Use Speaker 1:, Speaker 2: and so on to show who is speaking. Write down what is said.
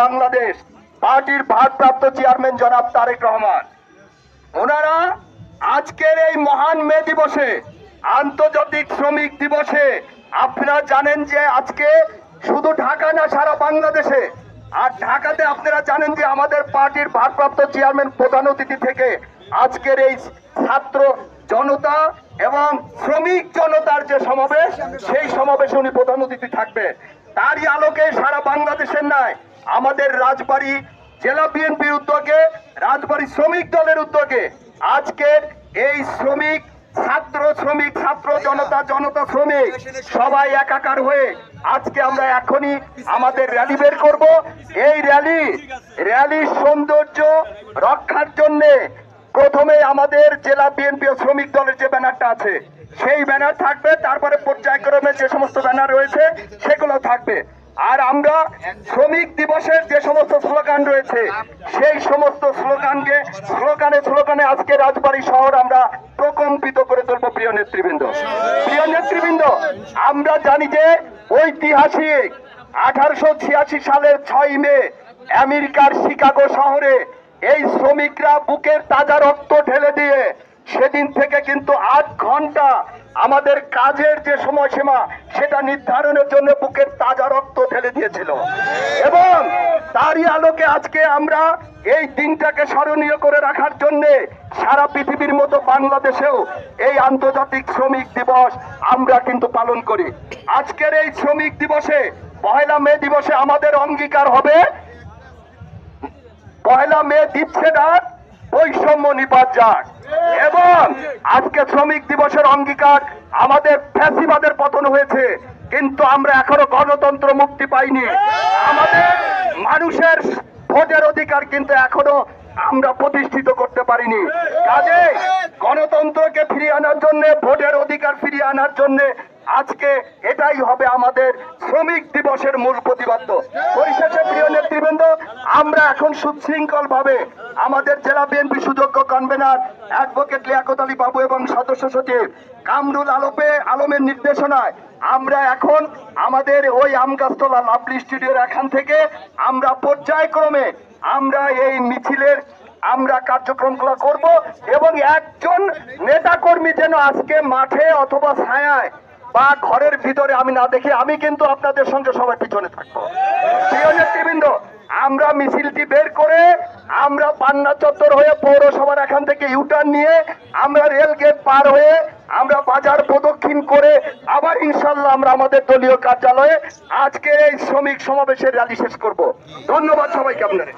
Speaker 1: বাংলাদেশ পার্টির ভারপ্রাপ্ত চেয়ারম্যান জনাব তারেক রহমান, ওনারা আজকের এই মহান মে দিবসে, আন্তর্জাতিক শ্রমিক দিবসে, আপনারা জানেন যে আজকে শুধু ঢাকা না সারা বাংলাদেশে, আর ঢাকাতে আপনারা জানেন যে আমাদের পার্টির ভারপ্রাপ্ত চেয়ারম্যান প্রধান অতিথি থেকে আজকের এই ছাত্র জনতা এবং শ্রমিক জনতার যে সমাবেশ, সেই সমাবেশে উনি প্রধান অতিথি থাকবে। তারই আলোকে সারা বাংলাদেশের নয়, আমাদের রাজবাড়ী জেলা বিএনপির উদ্যোগে, রাজবাড়ী শ্রমিক দলের উদ্যোগে আজকের এই শ্রমিক ছাত্র জনতা শ্রমিক সবাই একাকার হয়ে আজকে আমরা এখনই আমাদের র্যালি বের করব। এই র্যালির সৌন্দর্য রক্ষার জন্য প্রথমে আমাদের জেলা বিএনপি ও শ্রমিক দলের যে ব্যানারটা আছে সেই ব্যানার থাকবে, তারপরে পর্যায়ক্রমে যে সমস্ত ব্যানার রয়েছে সেগুলো থাকবে। আর আমরা শ্রমিক দিবসের যে সমস্ত স্লোগান রয়েছে সেই সমস্ত স্লোগানে আজকে রাজবাড়ী শহর আমরা প্রকম্পিত করে তুলব। প্রিয় নেতৃবৃন্দ, আমরা জানি যে ঐতিহাসিক 1886 সালের 6 মে আমেরিকার শিকাগো শহরে এই শ্রমিকরা বুকের তাজা রক্ত ঢেলে দিয়ে সেদিন থেকে কিন্তু 8 ঘন্টা আমাদের কাজের যে সময়সীমা সেটা নির্ধারণের জন্য বুকের তাজা রক্ত ঢেলে দিয়েছিল। এবং তারই আলোকে আজকে আমরা এই দিনটাকে স্মরণীয় করে রাখার জন্য সারা পৃথিবীর মতো বাংলাদেশেও এই আন্তর্জাতিক শ্রমিক দিবস আমরা কিন্তু পালন করি। আজকের এই শ্রমিক দিবসে, পহেলা মে দিবসে আমাদের অঙ্গীকার হবে, পহেলা মে দিচ্ছে না, বৈষম্য নিপাত যাক। এবং আজকে শ্রমিক দিবসের অঙ্গীকার, আমাদের ফ্যাসিবাদের পতন হয়েছে কিন্তু আমরা এখনো গণতন্ত্র মুক্তি পাইনি। আমাদের মানুষের ভোটের অধিকার কিন্তু এখনো আমরা প্রতিষ্ঠিত করতে পারিনি। কাজে গণতন্ত্রকে ফিরিয়ে আনার জন্য, ভোটের অধিকার ফিরিয়ে আনার জন্য আজকে এটাই হবে আমাদের শ্রমিক দিবসের মূল প্রতিপাদ্য। পরিশেষে প্রিয় নেতৃবৃন্দ, আমরা এখন সুশৃঙ্খল ভাবে আমাদের জেলা বিএনপি সুযোগ্য কনভেনার অ্যাডভোকেট লিয়াকত আলী বাবু এবং সদস্য সচিব কামরুল আলমের নির্দেশনায় আমরা এখন আমাদের ওই আমগাছতলা লাভলি স্টুডিওর এখান থেকে আমরা পর্যায়ক্রমে আমরা এই মিছিলের আমরা কার্যক্রমগুলো করব। এবং একজন নেতাকর্মী যেন আজকে মাঠে অথবা ছায়ায় বা ঘরের ভিতরে আমি না দেখি, আমি কিন্তু আপনাদের সঙ্গে সবাই পিছনে থাকবো। প্রিয় নেতৃবৃন্দ, আমরা মিছিলটি বের করে আমরা পান্না চত্বর হয়ে পৌরসভার এখান থেকে ইউটার্ন নিয়ে আমরা রেল গেট পার হয়ে আমরা বাজার প্রদক্ষিণ করে আবার ইনশাল্লাহ আমরা আমাদের দলীয় কার্যালয়ে আজকে এই শ্রমিক সমাবেশের র্যালি শেষ করব। ধন্যবাদ সবাইকে আপনাদের।